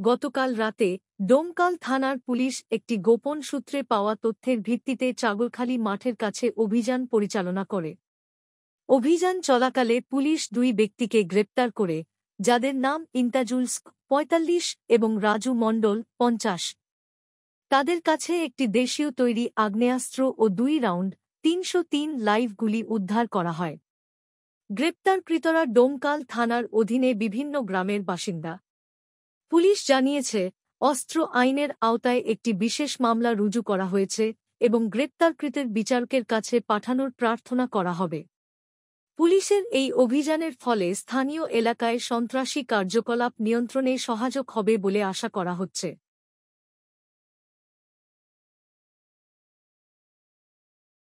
গতকাল রাতে ডোমকাল থানার পুলিশ একটি গোপন সূত্রে পাওয়া তথ্যের ভিত্তিতে চাগরখালী মাঠের কাছে অভিযান পরিচালনা করে। অভিযান চলাকালে পুলিশ দুই ব্যক্তিকে গ্রেপ্তার করে, যাদের নাম ইন্তাজুল ৪৫ এবং রাজু মণ্ডল ৫০। তাদের কাছে একটি দেশীয় তৈরি আগ্নেয়াস্ত্র ও ২ রাউন্ড ৩০৩ লাইভ গুলি উদ্ধার করা হয়। গ্রেপ্তারকৃতরা ডোমকাল থানার অধীনে বিভিন্ন গ্রামের বাসিন্দা। পুলিশ জানিয়েছে, অস্ত্র আইনের আওতায় একটি বিশেষ মামলা রুজু করা হয়েছে এবং গ্রেপ্তারকৃতের বিচারকের কাছে পাঠানোর প্রার্থনা করা হবে। পুলিশের এই অভিযানের ফলে স্থানীয় এলাকায় সন্ত্রাসী কার্যকলাপ নিয়ন্ত্রণে সহায়ক হবে বলে আশা করা হচ্ছে।